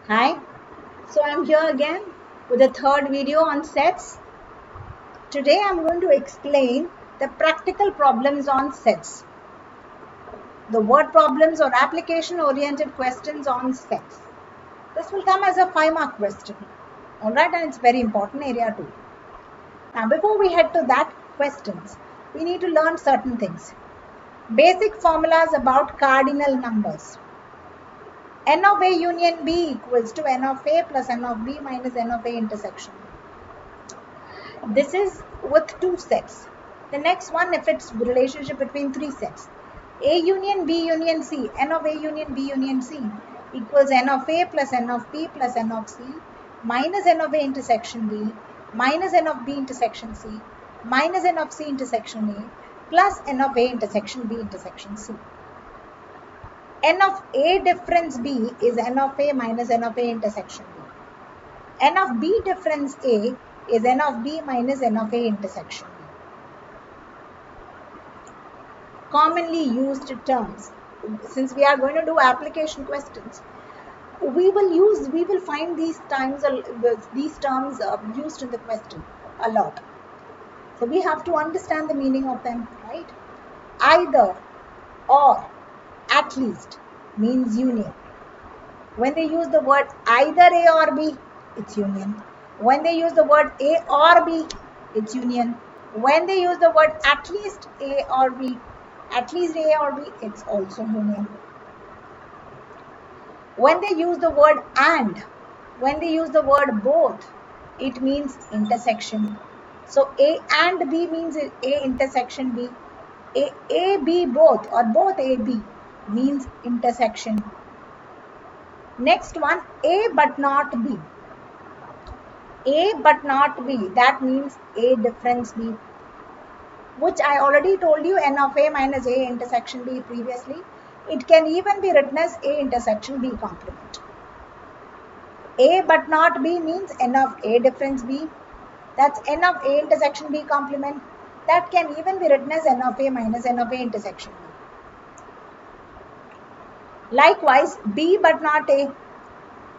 Hi, so I'm here again with the third video on sets. Today I'm going to explain the practical problems on sets, the word problems or application oriented questions on sets. This will come as a 5-mark question. Alright, and it's very important area too. Now before we head to that questions, we need to learn certain things. Basic formulas about cardinal numbers. N of A union B equals to N of A plus N of B minus N of A intersection. This is with two sets. The next one, if it's relationship between three sets. A union B union C, N of A union B union C equals N of A plus N of B plus N of C minus N of A intersection B minus N of B intersection C minus N of C intersection A plus N of A intersection B intersection C. N of A difference B is N of A minus N of A intersection B. N of B difference A is N of B minus N of A intersection B. Commonly used terms. Since we are going to do application questions, we will find these terms used in the question a lot. So we have to understand the meaning of them, right? Either or at least means union. When they use the word either A or B, it's union. When they use the word A or B, it's union. When they use the word at least A or B, it's also union. When they use the word and, when they use the word both, it means intersection. So A and B means A intersection B. A, B both or both A, B means intersection. Next one, A but not B. A but not B, that means A difference B, which I already told you, N of A minus A intersection B previously. It can even be written as A intersection B complement. A but not B means N of A difference B. That's N of A intersection B complement. That can even be written as N of A minus N of A intersection B. Likewise, B but not A,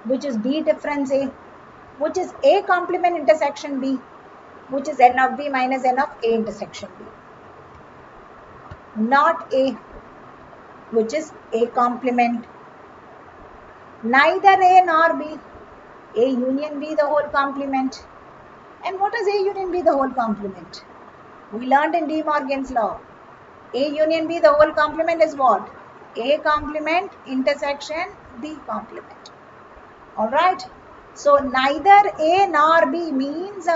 which is B difference A, which is A complement intersection B, which is N of B minus N of A intersection B. Not A, which is A complement. Neither A nor B, A union B the whole complement. And what is A union B the whole complement? We learned in De Morgan's law. A union B the whole complement is what? A complement intersection B complement. Alright? So neither A nor B means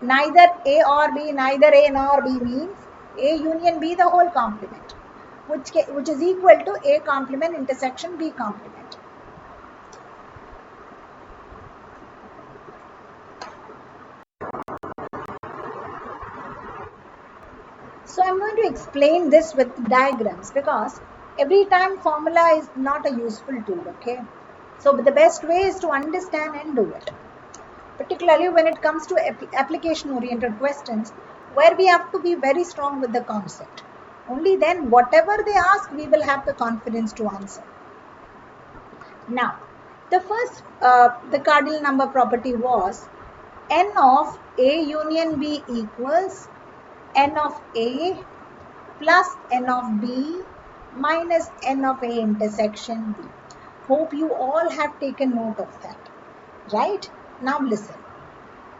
neither A or B, neither A nor B means A union B the whole complement, which is equal to A complement intersection B complement. So I'm going to explain this with diagrams because every time formula is not a useful tool, okay? So the best way is to understand and do it. Particularly when it comes to application oriented questions where we have to be very strong with the concept. Only then whatever they ask, we will have the confidence to answer. Now, the first, the cardinal number property was N of A union B equals N of A plus N of B minus N of A intersection B. Hope you all have taken note of that, right? Now listen.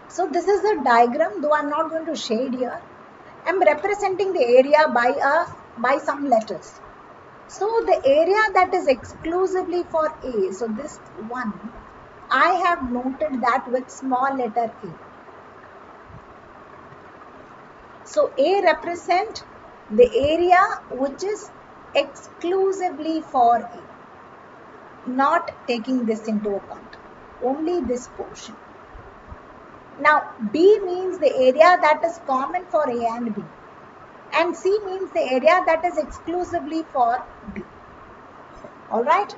So this is a diagram, though I'm not going to shade here. I'm representing the area by some letters. So the area that is exclusively for A, so this one, I have noted that with small letter A. So A represent the area which is exclusively for A, not taking this into account, only this portion. Now B means the area that is common for A and B, and C means the area that is exclusively for B. Alright,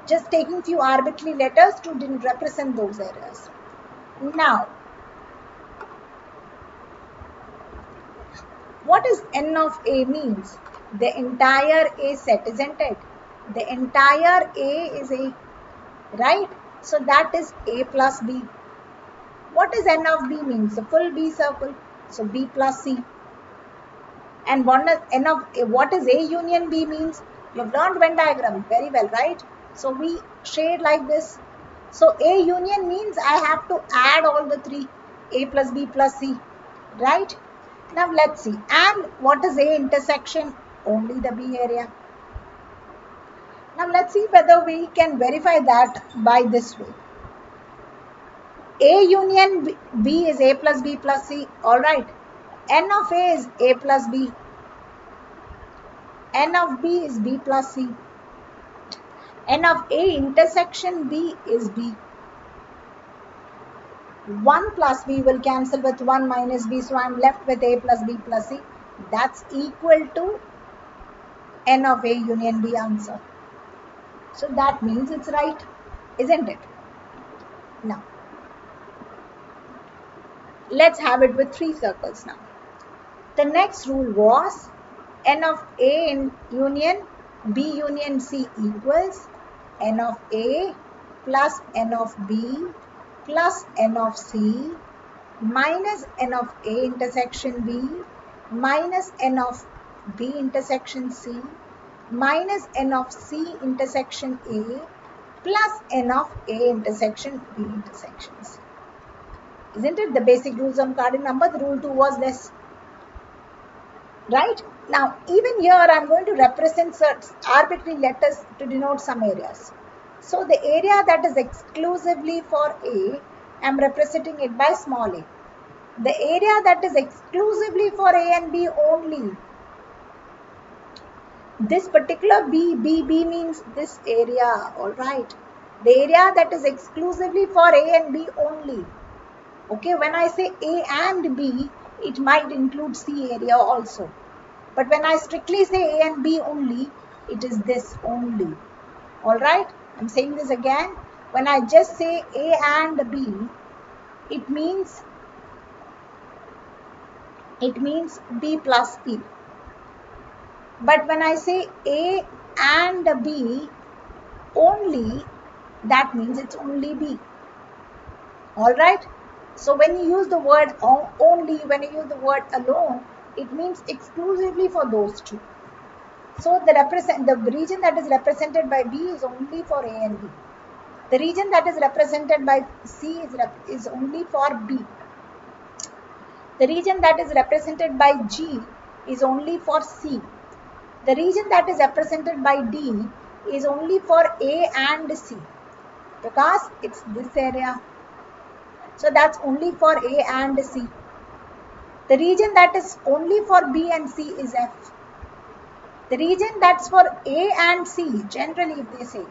just taking few arbitrary letters to represent those areas. Now, what is N of A means? The entire A set, isn't it? The entire A is A, right? So that is A plus B. What is N of B means? The full B circle. So B plus C. And what is A union B means? You have learned Venn diagram very well, right? So we shade like this. So A union means I have to add all the three, A plus B plus C, right? Now let's see. And what is A intersection? Only the B area. Now let's see whether we can verify that by this way. A union B is A plus B plus C. Alright. N of A is A plus B. N of B is B plus C. N of A intersection B is B. 1 plus B will cancel with 1 minus B. So I'm left with A plus B plus C. That's equal to N of A union B answer. So that means it's right, isn't it? Now, let's have it with 3 circles now. The next rule was N of A in union B union C equals N of A plus N of B plus N of C minus N of A intersection B minus N of B intersection C minus N of C intersection A plus N of A intersection B intersection C. Isn't it? The basic rules on cardinal number, the rule 2 was this. Right? Now, even here I am going to represent arbitrary letters to denote some areas. So, the area that is exclusively for A, I am representing it by small a. The area that is exclusively for A and B only, this particular B means this area, alright. The area that is exclusively for A and B only. Okay, when I say A and B, it might include C area also. But when I strictly say A and B only, it is this only. Alright, I'm saying this again. When I just say A and B, it means B plus E. But when I say A and B only, that means it's only B. Alright, so when you use the word only, when you use the word alone, it means exclusively for those two. So the region that is represented by B is only for A and B. The region that is represented by C is only for B. The region that is represented by G is only for C. The region that is represented by D is only for A and C, because it's this area. So that's only for A and C. The region that is only for B and C is F. The region that's for A and C, generally if they say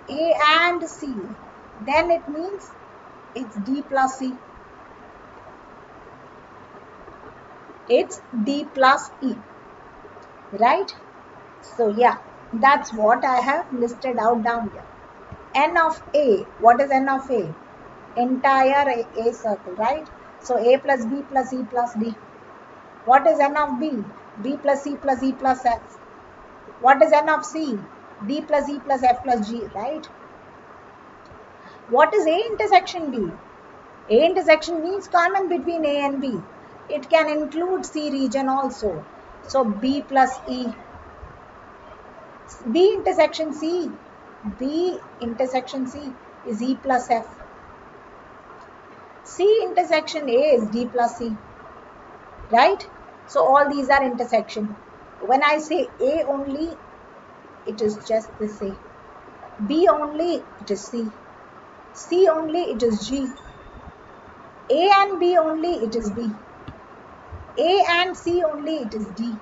A and C, then it means it's D plus C. It's D plus E, right? So yeah, that's what I have listed out down here. N of A, what is N of A? Entire A circle, right? So A plus B plus E plus D. What is N of B? B plus C plus E plus F. What is N of C? D plus E plus F plus G, right? What is A intersection B? A intersection means common between A and B. It can include C region also. So B plus E. B intersection C. B intersection C is E plus F. C intersection A is D plus C. Right? So all these are intersection. When I say A only, it is just this A. B only, it is C. C only, it is G. A and B only, it is B. A and C only, it is D.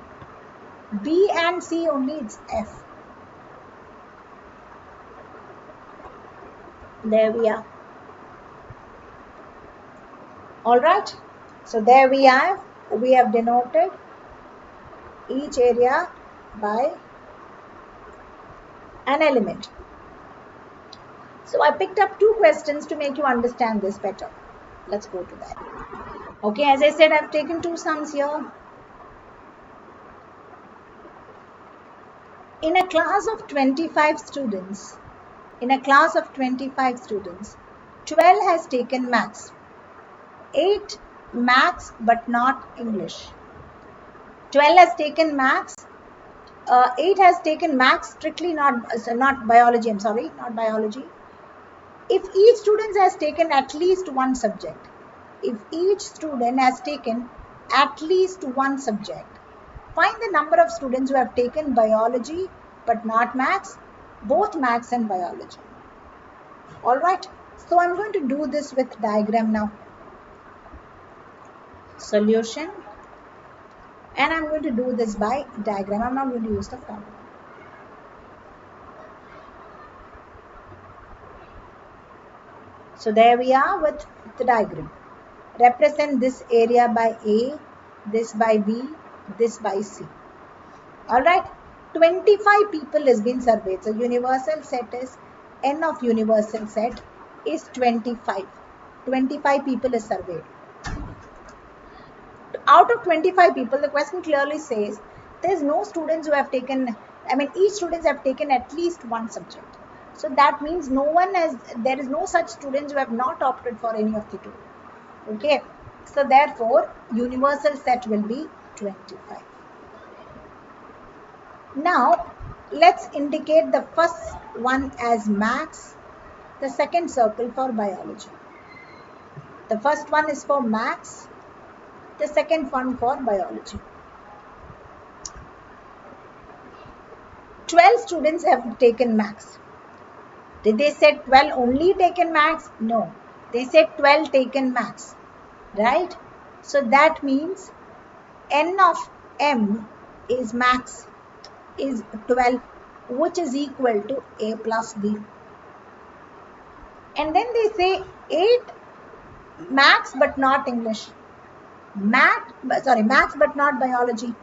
B and C only, it's F. There we are. Alright. So there we have denoted each area by an element. So I picked up 2 questions to make you understand this better. Let's go to that. Okay, as I said, I've taken 2 sums here. In a class of 25 students, In a class of 25 students, 12 has taken maths, 8 maths but not English. 12 has taken maths, 8 has taken maths, strictly not biology, I'm sorry, not biology. If each student has taken at least one subject, find the number of students who have taken biology but not maths, both maths and biology. Alright, so I'm going to do this with diagram now. Solution, and I'm going to do this by diagram. I'm not going to use the formula. So there we are with the diagram. Represent this area by A, this by B, this by C. Alright, 25 people has been surveyed. So universal set is, n of universal set is 25. 25 people is surveyed. Out of 25 people, the question clearly says there's no students who have taken, each students have taken at least one subject. So that means there is no such students who have not opted for any of the two. Okay, so therefore universal set will be 25. Now let's indicate the first one as maths, the second circle for biology. The first one is for maths, the second one for biology. 12 students have taken maths. Did they say 12 only taken maths? No, they said 12 taken maths, right? So that means n of m is maths is 12, which is equal to a plus b. And then they say 8 maths but not English. Maths but not biology.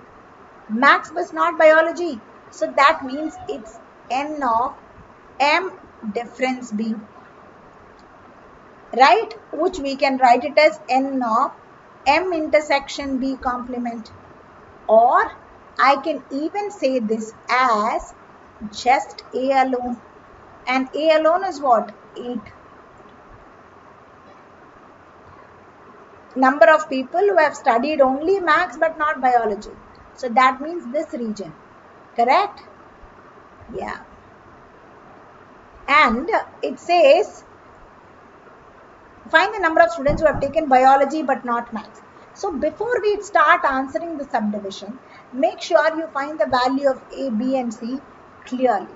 Maths but not biology. So that means it's n of m difference b, right? Which we can write it as n of m intersection b complement, or I can even say this as just a alone, and a alone is what? 8. Number of people who have studied only maths but not biology. So that means this region, correct? Yeah. And it says find the number of students who have taken biology but not maths. So before we start answering the subdivision, make sure you find the value of A, B and C clearly.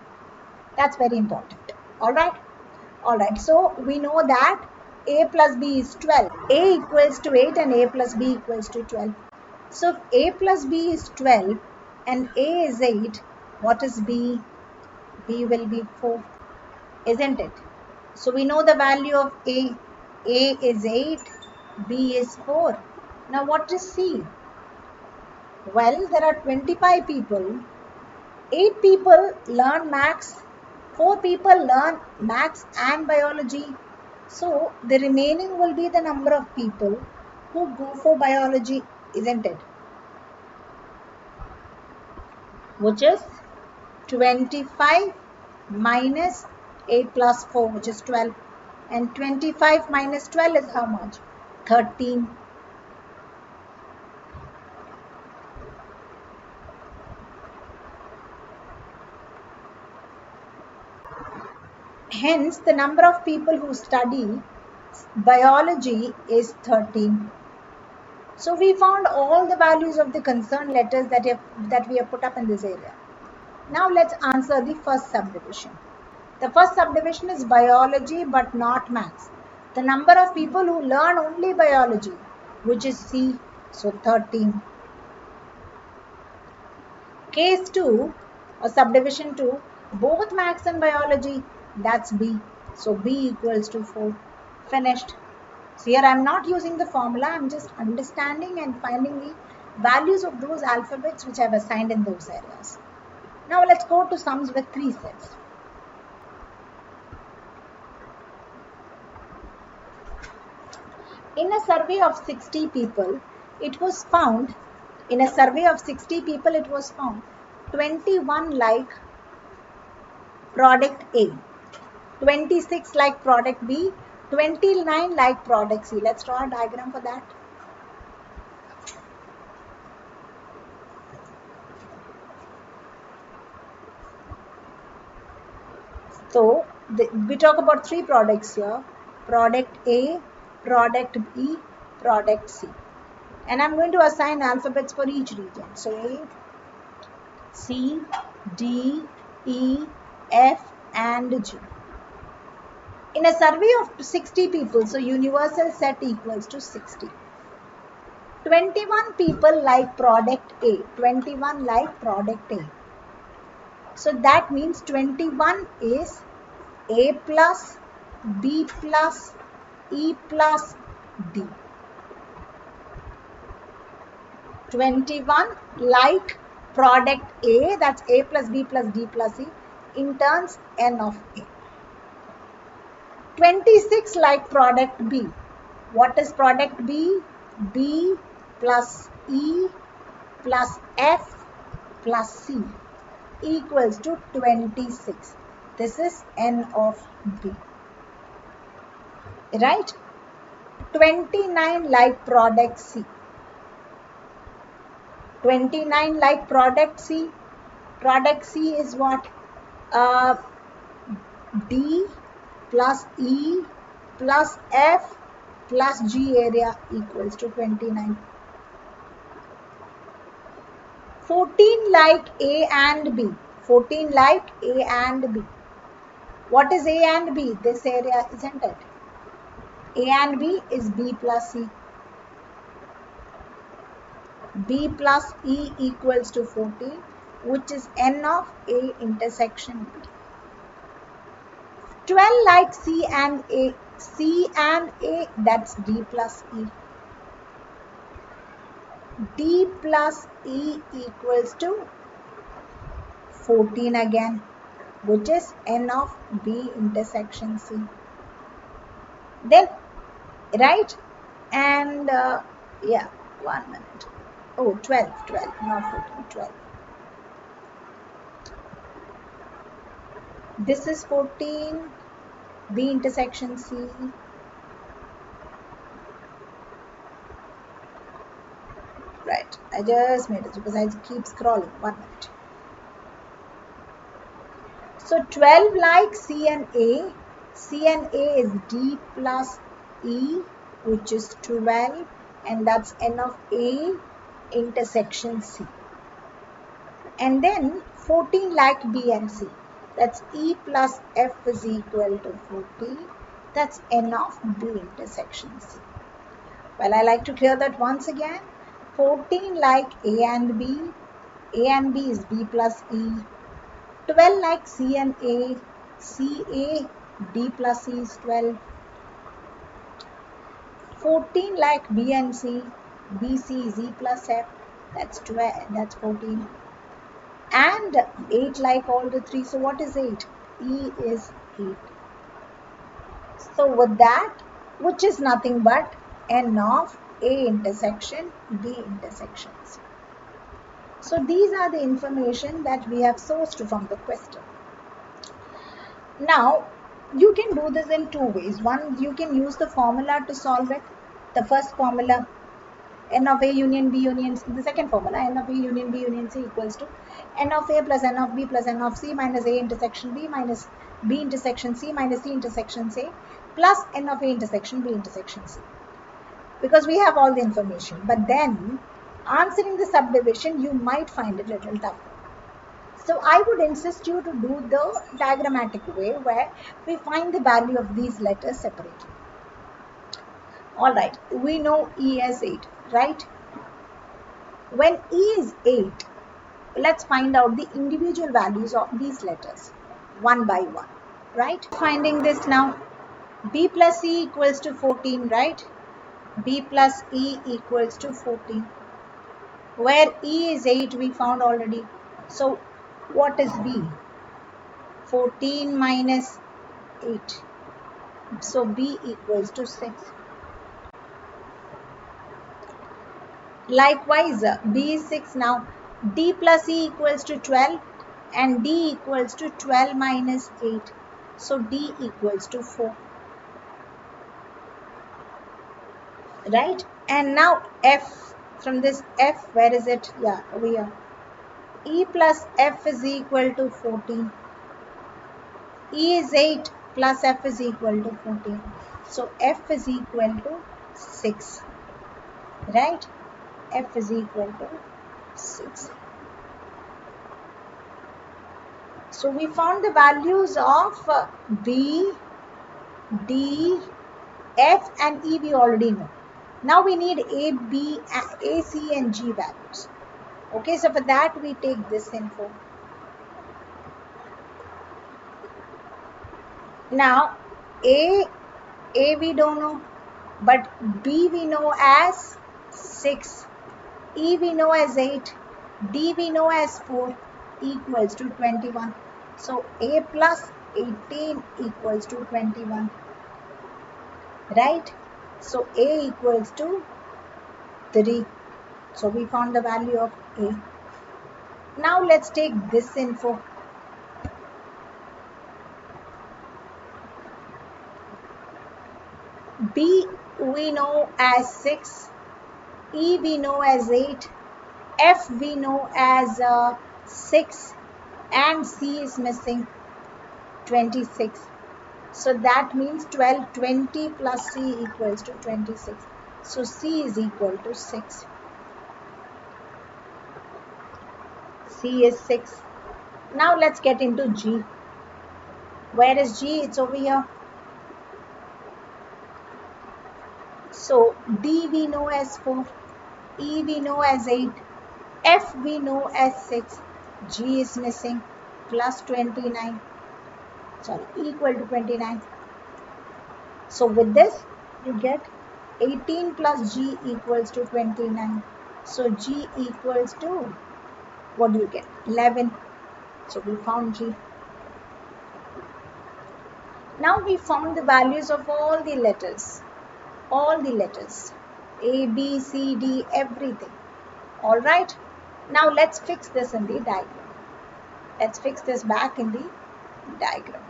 That's very important. Alright, so we know that A plus B is 12. A equals to 8 and A plus B equals to 12. So if A plus B is 12 and A is 8, what is B? B will be 4, isn't it? So we know the value of A. A is 8, B is 4. Now what is C? Well, there are 25 people. 8 people learn maths, 4 people learn maths and biology. So the remaining will be the number of people who go for biology, isn't it? Which is 25 minus 8 plus 4, which is 12. And 25 minus 12 is how much? 13. Hence, the number of people who study biology is 13. So we found all the values of the concerned letters that we have put up in this area. Now let's answer the first subdivision. The first subdivision is biology but not maths. The number of people who learn only biology, which is C, so 13. Case 2 or subdivision 2, both maths and biology, that's B. So B equals to 4. Finished. So here I am not using the formula, I am just understanding and finding the values of those alphabets which I have assigned in those areas. Now let's go to sums with 3 sets. In a survey of 60 people, it was found 21 like product A. 26 like product B, 29 like product C. Let's draw a diagram for that. So we talk about three products here: product A, product B, product C. And I'm going to assign alphabets for each region. So A, C, D, E, F and G. In a survey of 60 people, so universal set equals to 60. 21 people like product A. 21 like product A. So that means 21 is A plus, B plus, E plus, D. 21 like product A, that's A plus B plus D plus E, in turns N of A. 26 like product B. What is product B? B plus E plus F plus C equals to 26. This is N of B. Right? 29 like product C. 29 like product C. Product C is what? D plus E plus F plus G area equals to 29. 14 like A and B. 14 like A and B. What is A and B? This area, isn't it? A and B is B plus C. B plus E equals to 14, which is N of A intersection B. 12 like C and A. C and A, that's D plus E. D plus E equals to 14 again, which is N of B intersection C. Then, right? And yeah, 1 minute. Oh, 12, not 14, 12. This is 14, B intersection C. Right, I just made it because I keep scrolling. 1 minute. So 12 like C and A. C and A is D plus E, which is 12, and that's N of A intersection C. And then 14 like B and C. That's E plus F is equal to 14. That's N of B intersection C. Well, I like to clear that once again. 14 like A and B. A and B is B plus E. 12 like C and A. CA, D plus E is 12. 14 like B and C. BC is E plus F. That's 12. That's 14. And 8 like all the three. So what is 8? E is 8. So with that, which is nothing but N of A intersection B intersection C. So these are the information that we have sourced from the question. Now, you can do this in two ways. One, you can use the formula to solve it. The first formula, N of A union B union C. The second formula, N of A union B union C equals to N of A plus N of B plus N of C minus A intersection B minus B intersection C minus C intersection C plus N of A intersection B intersection C. Because we have all the information. But then, answering the subdivision, you might find it a little tougher. So I would insist you to do the diagrammatic way where we find the value of these letters separately. Alright, we know E as 8, right? When E is 8, let's find out the individual values of these letters one by one, right? Finding this now, B plus E equals to 14, right? B plus E equals to 14. Where E is 8, we found already. So what is B? 14 minus 8. So B equals to 6. Likewise, B is 6 now. D plus E equals to 12 and D equals to 12 minus 8. So D equals to 4. Right? And now F, from this F, where is it? Yeah, over here. E plus F is equal to 14. E is 8 plus F is equal to 14. So F is equal to 6. Right? F is equal to 6. So we found the values of B, D, F and E we already know. Now we need A, B, A, C and G values. Okay, so for that we take this info. Now A we don't know, but B we know as 6, E we know as 8, D we know as 4 equals to 21. So A plus 18 equals to 21. Right? So A equals to 3. So we found the value of A. Now let's take this info. B we know as 6, E we know as 8, F we know as 6 and C is missing 26. So that means 12, 20 plus C equals to 26. So C is equal to 6. C is 6. Now let's get into G. Where is G? It's over here. So D we know as 4, E we know as 8, F we know as 6, G is missing, plus 29, equal to 29. So with this you get 18 plus G equals to 29. So G equals to, what do you get? 11. So we found G. Now we found the values of all the letters. All the letters. A, B, C, D, everything. Alright. Now let's fix this in the diagram. Let's fix this back in the diagram.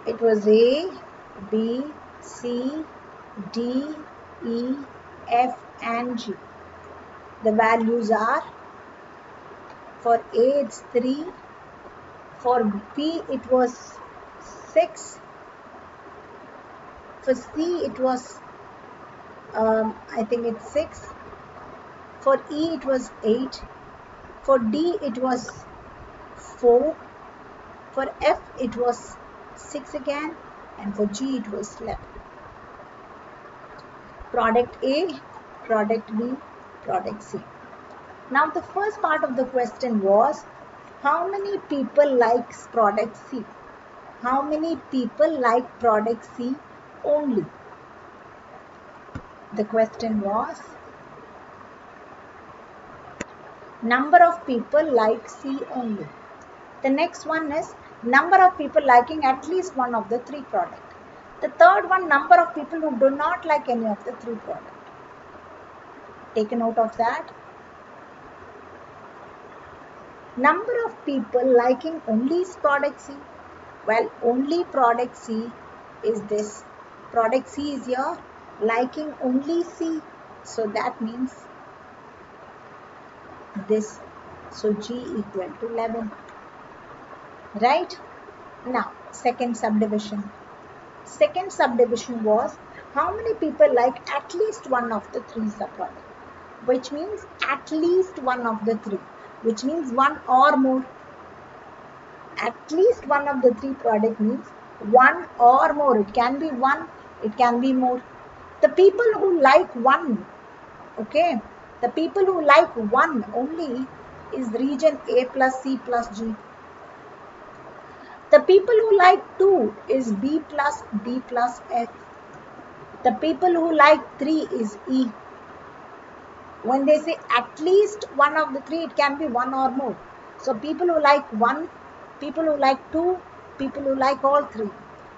It was A, B, C, D, E, F and G. The values are, for A it's 3, for B it was 6, for C it was, I think it's 6, for E it was 8, for D it was 4, for F it was 6 again, and for G it was 11. Product A, product B, product C. Now the first part of the question was, how many people likes product C? How many people like product C only? The question was, number of people like C only. The next one is number of people liking at least one of the 3 products. The third one, number of people who do not like any of the 3 products. Take a note of that. Number of people liking only product C. Well, only product C is this. Product C is here, liking only C. So that means this. So G equal to 11. Right? Now, second subdivision. Second subdivision was, how many people like at least one of the 3 subproducts? Which means at least one of the 3. Which means one or more. At least one of the 3 product means one or more. It can be one, it can be more. The people who like one, okay, the people who like one only is region A plus C plus G. The people who like 2 is B plus D plus F. The people who like 3 is E. When they say at least one of the 3, it can be one or more. So people who like 1, people who like 2, people who like all 3.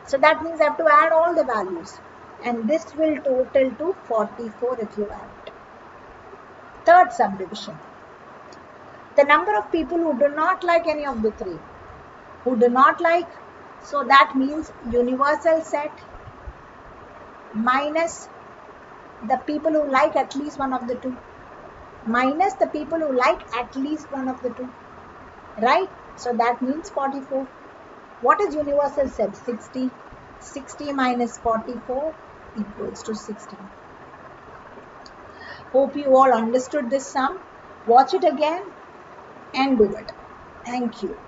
So that means I have to add all the values. And this will total to 44 if you add it. Third subdivision. The number of people who do not like any of the three. Who do not like, so that means universal set minus the people who like at least one of the two, minus the people who like at least one of the two, right? So that means 44. What is universal set? 60. 60 minus 44 equals to 16. Hope you all understood this sum. Watch it again and do it. Thank you.